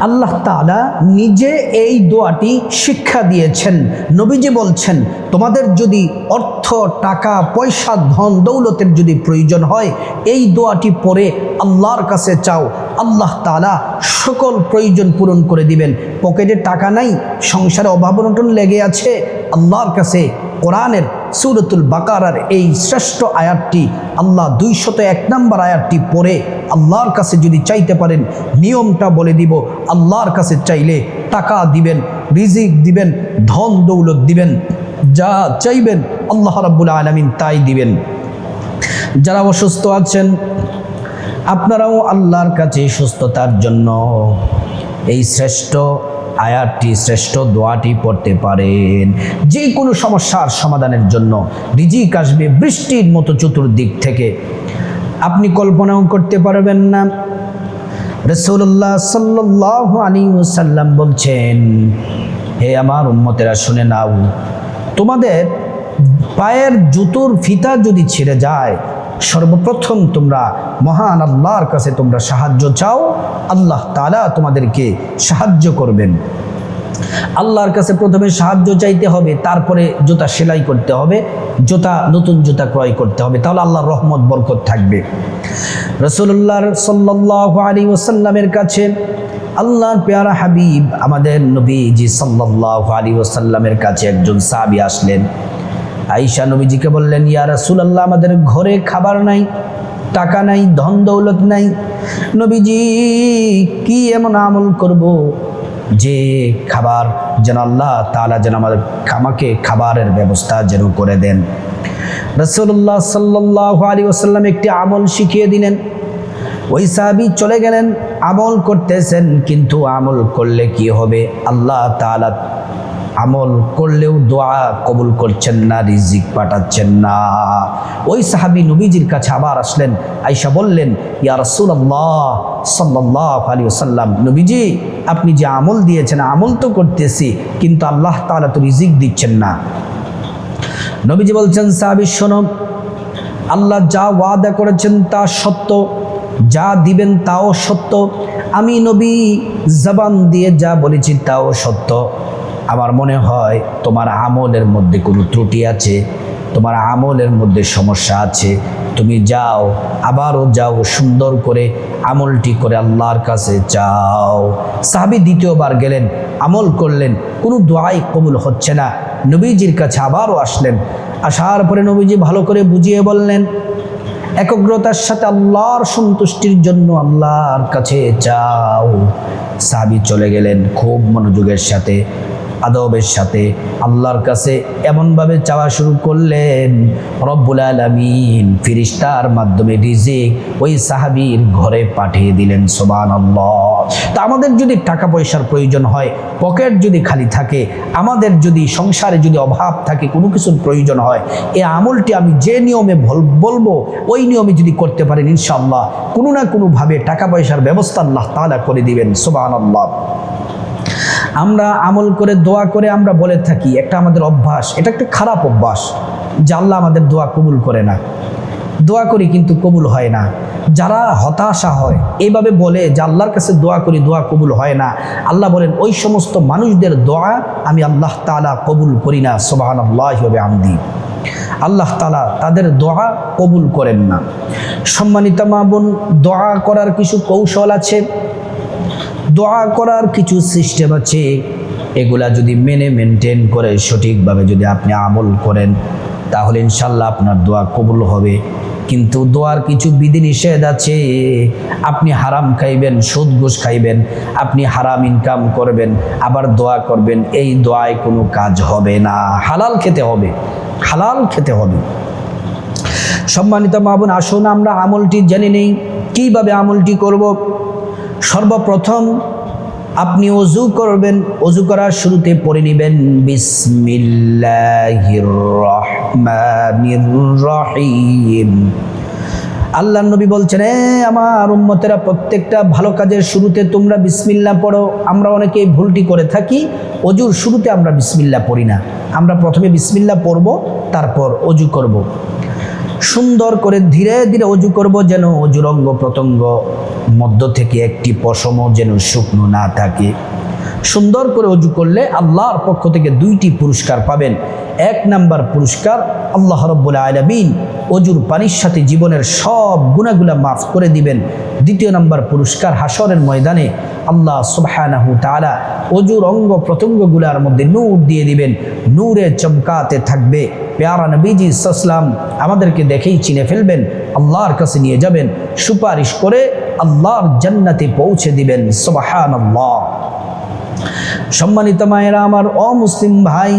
আল্লাহ তাআলা নিজে এই দোয়াটি শিক্ষা দিয়েছেন। নবীজি বলছেন, তোমাদের যদি অর্থ, টাকা, পয়সা, ধন দৌলতের যদি প্রয়োজন হয়, এই দোয়াটি পড়ে আল্লাহর কাছে চাও, আল্লাহ তাআলা সকল প্রয়োজন পূরণ করে দিবেন। পকেটে টাকা নাই, সংসারে অভাব অনটন লেগে আছে, আল্লাহর কাছে কোরআনের সূরাতুল বাকারার এই শ্রেষ্ঠ আয়াতটি, আল্লাহ 201 নম্বর আয়াতটি পড়ে আল্লাহর কাছে যদি চাইতে পারেন, নিয়মটা বলে দিব, আল্লাহর কাছে চাইলে টাকা দিবেন, রিজিক দিবেন, ধন দৌলত দিবেন, যা চাইবেন আল্লাহ রাব্বুল আলামিন তাই দিবেন। যারা অসুস্থ আছেন, আপনারাও আল্লাহর কাছে সুস্থতার জন্য এই শ্রেষ্ঠ আয়াতটি, শ্রেষ্ঠ দোয়াটি পড়তে পারেন। যে কোনো সমস্যার সমাধানের জন্য রিজিক আসবে বৃষ্টির মতো চতুর্দিক থেকে, আপনি কল্পনাও করতে পারবেন না। রাসূলুল্লাহ সাল্লাল্লাহু আলাইহি ওয়াসাল্লাম বলছেন, হে আমার উম্মতেরা শুনে নাও, তোমাদের পায়ের জুতোর ফিতা যদি ছিঁড়ে যায়, সর্বপ্রথম তোমরা মহান আল্লাহর কাছে তোমরা সাহায্য চাও, আল্লাহ তাআলা তোমাদেরকে সাহায্য করবেন। আল্লাহর কাছে প্রথমে সাহায্য চাইতে হবে, তারপরে জুতা সেলাই করতে হবে, নতুন জুতা ক্রয় করতে হবে, তাহলে আল্লাহর রহমত বরকত থাকবে। রাসূলুল্লাহ সাল্লাল্লাহু আলাইহি ওয়াসাল্লামের কাছে আল্লাহর পেয়ারা হাবিব আমাদের নবীজি সাল্লাল্লাহু আলাইহি ওয়াসাল্লামের কাছে একজন সাহাবী আসলেন। আয়েশা নবীজিকে বললেন, ইয়া রাসূলুল্লাহ, আমাদের ঘরে খাবার নাই, টাকা নাই, ধন দৌলত নাই, নবীজি কি এমন আমল করব যে খাবার যেন আল্লাহ তাআলা যেন আমাকে খাবারের ব্যবস্থা যেন করে দেন। রাসূলুল্লাহ সাল্লাল্লাহু আলাইহি ওয়াসাল্লাম একটি আমল শিখিয়ে দিলেন। ওই সাহাবী চলে গেলেন, আমল করতেছেন, কিন্তু আমল করলে কি হবে, আল্লাহ তাআলা আমল করলেও দোয়া কবুল করছেন না, রিজিক পাঠাচ্ছেন না। ওই সাহাবী নবীজির কাছে আবার আসলেন। আয়েশা বললেন, ইয়া রাসূলুল্লাহ সাল্লাল্লাহু আলাইহি ওয়াসাল্লাম, নবীজি আপনি যে আমল দিয়েছেন, আমল তো করতেছি, কিন্তু আল্লাহ তাআলা তো রিজিক দিচ্ছেন না। নবীজি বলছেন, সাহাবী শোনো, আল্লাহ যা ওয়াদা করেছেন তা সত্য, যা দিবেন তাও সত্য, আমি নবী জবান দিয়ে যা বলেছি তাও সত্য। আমার মনে হয় তোমার আমলের মধ্যে কোনো ত্রুটি আছে, তোমার আমলের মধ্যে সমস্যা আছে, তুমি যাও, আবারও যাও, সুন্দর করে আমলটি করে আল্লাহর কাছে চাও। সাহাবী দ্বিতীয়বার গেলেন, আমল করলেন, কোনো দোয়াই কবুল হচ্ছে না। নবীজির কাছে আবারও আসলেন। আসার পরে নবীজি ভালো করে বুঝিয়ে বললেন, একগ্রতার সাথে আল্লাহর সন্তুষ্টির জন্য আল্লাহর কাছে চাও। সাহাবী চলে গেলেন, খুব মনোযোগের সাথে, আদবের সাথে আল্লাহর কাছে এমনভাবে চাওয়া শুরু করলেন, রব্বুল আলামিন ফেরেশতার মাধ্যমে রিজিক ওই সাহাবীর ঘরে পাঠিয়ে দিলেন। সুবহানাল্লাহ। তা আমাদের যদি টাকা পয়সার প্রয়োজন হয়, পকেট যদি খালি থাকে, আমাদের যদি সংসারে যদি অভাব থাকে, কোনো কিছুর প্রয়োজন হয়, এই আমলটি আমি যে নিয়মে বলবো ওই নিয়মে যদি করতে পারেন, ইনশাআল্লাহ কোনো না কোনোভাবে টাকা পয়সার ব্যবস্থা আল্লাহ তাআলা করে দিবেন। সুবহানাল্লাহ। আমরা আমল করে দোয়া করে আমরা বলে থাকি, একটা আমাদের অভ্যাস, এটা একটা খারাপ অভ্যাস, যে আল্লাহ আমাদের দোয়া কবুল করে না। দোয়া করি কিন্তু কবুল হয় না। যারা হতাশা হয়, এইভাবে বলে যে আল্লাহর কাছে দোয়া করি, দোয়া কবুল হয় না, আল্লাহ বলেন ওই সমস্ত মানুষদের দোয়া আমি আল্লাহ তাআলা কবুল করি না। সুবহানাল্লাহি ওয়া বিহামদি। আল্লাহ তাআলা তাদের দোয়া কবুল করেন না। সম্মানিত মা বোন, দোয়া করার কিছু কৌশল আছে, দোয়া করার কিছু সিস্টেম আছে, এগুলা যদি মেনটেন করে সঠিকভাবে যদি আপনি আমল করেন, তাহলে ইনশাল্লাহ আপনার দোয়া কবুল হবে। কিন্তু দোয়ার কিছু বিধিনিষেধ আছে। আপনি হারাম খাইবেন, সুদ ঘুষ খাইবেন, আপনি হারাম ইনকাম করবেন, আবার দোয়া করবেন, এই দোয়ায় কোনো কাজ হবে না। হালাল খেতে হবে, হালাল খেতে হবে। সম্মানিত মা বোন, আসুন আমরা আমলটি জেনে নেই, কীভাবে আমলটি করব। সর্বপ্রথম আপনি ওযু করবেন, ওযু করার শুরুতে পড়ে নেবেন বিসমিল্লাহির রহমানির রহিম। আল্লাহর নবী বলছেন, আমার উম্মতেরা প্রত্যেকটা ভালো কাজের শুরুতে তোমরা বিসমিল্লাহ পড়ো। আমরা অনেকেই ভুলটি করে থাকি, ওযুর শুরুতে আমরা বিসমিল্লাহ পড়ি না। আমরা প্রথমে বিসমিল্লাহ পড়ব, তারপর ওযু করব। সুন্দর করে ধীরে ধীরে অজু করব, যেন অজুর অঙ্গ প্রত্যঙ্গ মধ্য থেকে একটি পশমও যেন শুকনো না থাকে। সুন্দর করে অজু করলে আল্লাহর পক্ষ থেকে 2টি পুরস্কার পাবেন। 1 নাম্বার পুরস্কার, আল্লাহ রাব্বুল আলামিন অজুর পানির সাথে জীবনের সব গুনাহগুলা মাফ করে দিবেন। 2য় নাম্বার পুরস্কার, হাসরের ময়দানে আল্লাহ সুবহানাহু তাআলা অজুর অঙ্গ প্রত্যঙ্গগুলোর মধ্যে নূর দিয়ে দিবেন, নূরে চমকাতে থাকবে। প্যারা নবীজি সাল্লাল্লাহু আলাইহি ওয়াসাল্লাম আমাদেরকে দেখেই চিনে ফেলবেন, আল্লাহর কাছে নিয়ে যাবেন, সুপারিশ করে আল্লাহর জান্নাতে পৌঁছে দিবেন। সুবহানাল্লাহ। সম্মানিত মায়েরা আমার, অমুসলিম ভাই,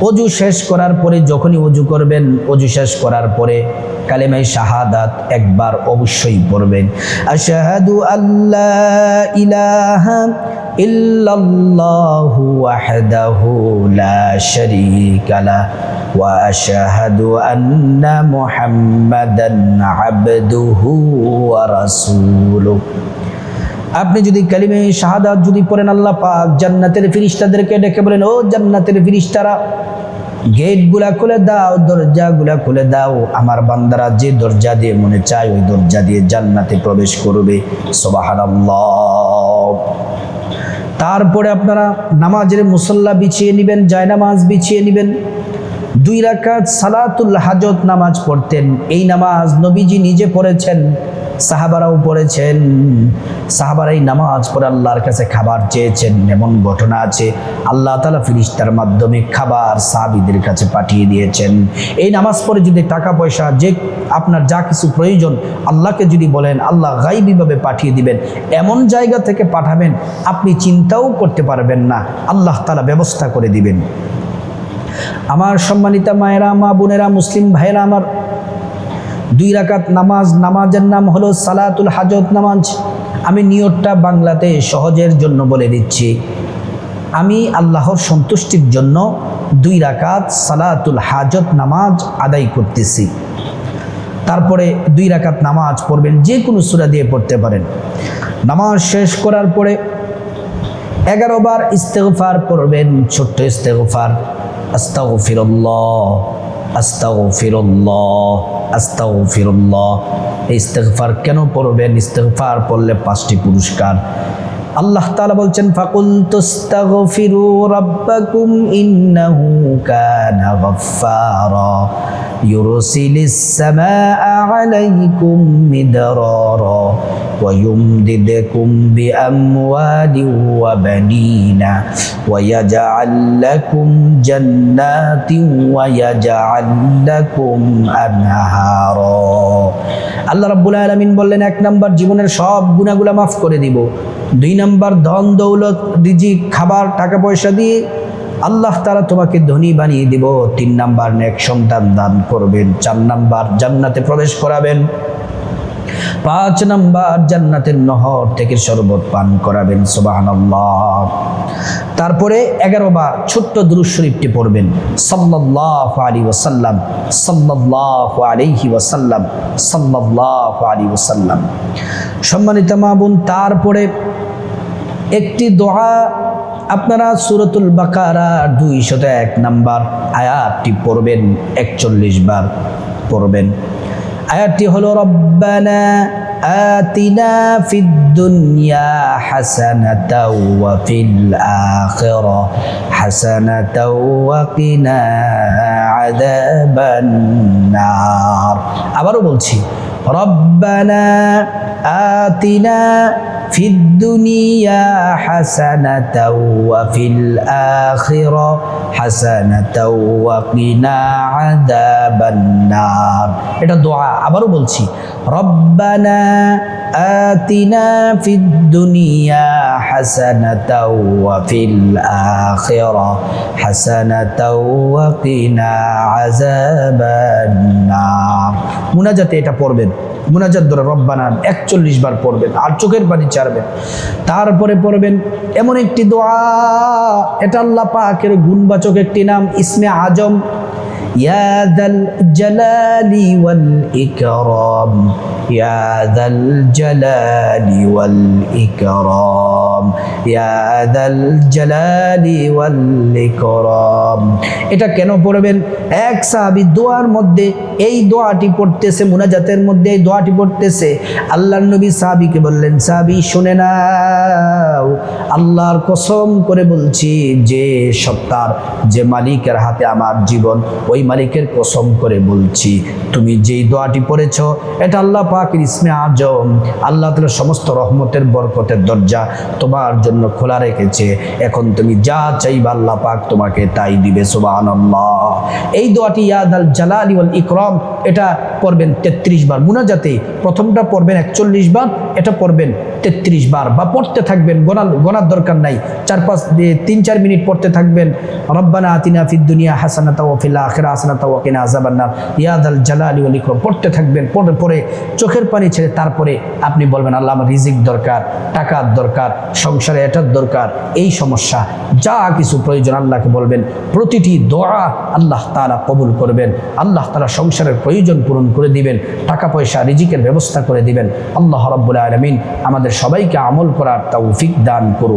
অজু শেষ করার পরে, যখনই অজু করবেন, অজু শেষ করার পরে কালেমায়ে শাহাদাত একবার অবশ্যই পড়বেন। আশহাদু আল্লা ইলাহা ইল্লাল্লাহু ওয়াহদাহু লা শারীকা লাহু ওয়া আশহাদু আন্না মুহাম্মাদান আবদুহু ওয়া রাসূলুহু। আপনি যদি কালিমায়ে শাহাদাত যদি পড়েন, আল্লাহ পাক জান্নাতের ফেরেশতাদেরকে ডেকে বলেন, ও জান্নাতের ফেরেশতারা, গেটগুলা খুলে দাও, দরজাগুলা খুলে দাও। আমার বান্দারা যে দরজা দিয়ে মনে চায় ওই দরজা দিয়ে জান্নাতে প্রবেশ করবে। সুবহানাল্লাহ। তারপরে আপনারা নামাজের মুসল্লা বিছিয়ে নেবেন, জায়নামাজ বিছিয়ে নেবেন। 2 রাকাত সালাতুল হাজত নামাজ পড়তেন। এই নামাজ নবীজি নিজে পড়েছেন, সাহাবারাও পড়েছেন। সাহাবারাই নামাজ পড়ে আল্লাহর কাছে খাবার চেয়েছেন। এমন ঘটনা আছে, আল্লাহ তাআলা ফেরেশতার মাধ্যমে খাবার সাহাবীদের কাছে পাঠিয়ে দিয়েছেন। এই নামাজ পড়ে যদি টাকা পয়সা, যে আপনার যা কিছু প্রয়োজন, আল্লাহকে যদি বলেন, আল্লাহ গায়বীভাবে পাঠিয়ে দিবেন। এমন জায়গা থেকে পাঠাবেন আপনি চিন্তাও করতে পারবেন না, আল্লাহ তাআলা ব্যবস্থা করে দিবেন। আমার সম্মানিতা মায়েরা, মা বোনেরা, মুসলিম ভাইয়েরা আমার, 2 রাকাত নামাজ, নামাজের নাম হলো সালাতুল হাজত নামাজ। আমি নিয়তটা বাংলাতে সহজের জন্য বলে দিচ্ছি। আমি আল্লাহর সন্তুষ্টির জন্য 2 রাকাত সালাতুল হাজত নামাজ আদায় করতেছি। তারপরে 2 রাকাত নামাজ পড়বেন, যে কোনো সূরা দিয়ে পড়তে পারেন। নামাজ শেষ করার পরে 11 বার ইস্তেগফার পড়বেন, ছোট্ট ইস্তেগফার। আস্তাগফিরুল্লাহ, আস্তাগফিরুল্লাহ, আস্তাগফিরুল্লাহ। এই ইস্তেগফার কেন পড়বেন? ইস্তেগফার পড়লে 5টি পুরস্কার। আল্লাহ তাআলা বলছেন, ফাকুলতুস্তাগফিরু রাব্বাকুম ইন্নাহু কানা গাফফারা ইউরসিলিস সামাআ আলাইকুম মিদরারা ওয়া ইউমদিদকুম বিআমওয়ালিন ওয়া বানিনা ওয়া ইয়াজআল লাকুম জান্নাতিন ওয়া ইয়াজআল লাকুম আনহারা। আল্লাহ রাব্বুল আলামিন বললেন, 1 নাম্বার জীবনের সব গুনাহগুলো মাফ করে দিব। 2 নাম্বার ধন দৌলত, রিজিক, খাবার, টাকা পয়সা দিয়ে আল্লাহ তাআলা তোমাকে ধনী বানিয়ে দিব। 3 নাম্বার নেক সন্তান দান করবেন। 4 নাম্বার জান্নাতে প্রবেশ করাবেন। 5 নাম্বার জান্নাতের নহর থেকে শরবত পান করাবেন। সুবহানাল্লাহ। তারপরে 11 বার ছোট্ট দুরূদ শরীফটি পড়বেন, সাল্লাল্লাহু আলাইহি ওয়াসাল্লাম, সাল্লাল্লাহু আলাইহি ওয়াসাল্লাম, সাল্লাল্লাহু আলাইহি ওয়াসাল্লাম। সম্মানিত মা বোন, তারপরে একটি দোয়া আপনারা সূরাতুল বাকারা 201 নাম্বার আয়াতটি পড়বেন, 41 বার পড়বেন। আয়াতটি হলো, রব্বানা আতিনা ফিদ দুনিয়া হাসানাতাও ওয়া ফিল আখিরা হাসানাতাও ওয়া কিনা আযাবান নার। আবারও বলছি, রব্বানা আতিনা ফিদ দুনিয়া হাসানাতাও ওয়া ফিল আখিরা হাসানাতাও ওয়া কিনা আযাবান নার। এটা দোয়া। আবারও বলছি, রব্বানা আতিনা ফিদ দুনিয়া হাসানাতাও ওয়া ফিল আখিরা হাসানাতাও ওয়া কিনা আযাবান নার। মুনাজাতে এটা পড়বেন। মুনাজাত ধরে রব্বানা 41 বার পড়বেন আর চোখের পানি ছাড়বেন। তারপরে পড়বেন এমন একটি দোয়া, এটা আল্লাহ পাকের গুণবাচক একটি নাম, ইসমে আজম। ইয়া যাল জালালি ওয়াল ইকরাম, ইয়া যাল জালালি ওয়াল ইকরাম, ইয়া যাল জালালি ওয়াল ইকরাম। এটা কেন পড়বেন? এক সাহাবী দোয়ার মধ্যে এই দোয়াটি পড়তেছে, মুনাজাতের মধ্যে এই দোয়াটি পড়তেছে। আল্লাহর নবী সাহাবীকে বললেন, সাহাবী শুনে নাও, আল্লাহর কসম করে বলছি যে সত্তার, যে মালিকের হাতে আমার জীবন, ওই মালিকের কসম করে বলছি, তুমি যেই দোয়াটি পড়েছ এটা আল্লাহ পাকের ইসমে আজম, আল্লাহ তাআলা সমস্ত রহমতের বরকতের দরজা তোমার জন্য খোলা রেখেছে। এখন তুমি যা চাইবা আল্লাহ পাক তোমাকে তাই দিবে। সুবহানাল্লাহ। এই দোয়াটি ইয়া যাল জালালি ওয়াল ইকরাম, এটা পড়বেন 33 বার। মুনাজাতে প্রথমটা পড়বেন 41 বার, এটা পড়বেন 33 বার, বা পড়তে থাকবেন, গোনার দরকার নাই। 3-4 মিনিট পড়তে থাকবেন। রব্বানা আতিনা ফিদ দুনিয়া হাসানাতা ওয়া ফিল আখিরাতি হাসানাতা ওয়া কিনা আযাবান নার, ইয়া যাল জালালি ওয়াল ইকরাম পড়তে থাকবেন। পরে চোখের পানি ছেড়ে তারপরে আপনি বলবেন, আল্লাহ আমার রিজিক দরকার, টাকার দরকার, সংসারে এটার দরকার, এই সমস্যা, যা কিছু প্রয়োজন আল্লাহকে বলবেন। প্রতিটি দোয়া আল্লাহ তাআলা কবুল করবেন। আল্লাহ তাআলা সংসারের প্রয়োজন পূরণ করে দিবেন, টাকা পয়সা রিজিকের ব্যবস্থা করে দিবেন। আল্লাহ রাব্বুল আলামিন আমাদের সবাইকে আমল করার তৌফিক দান করুন।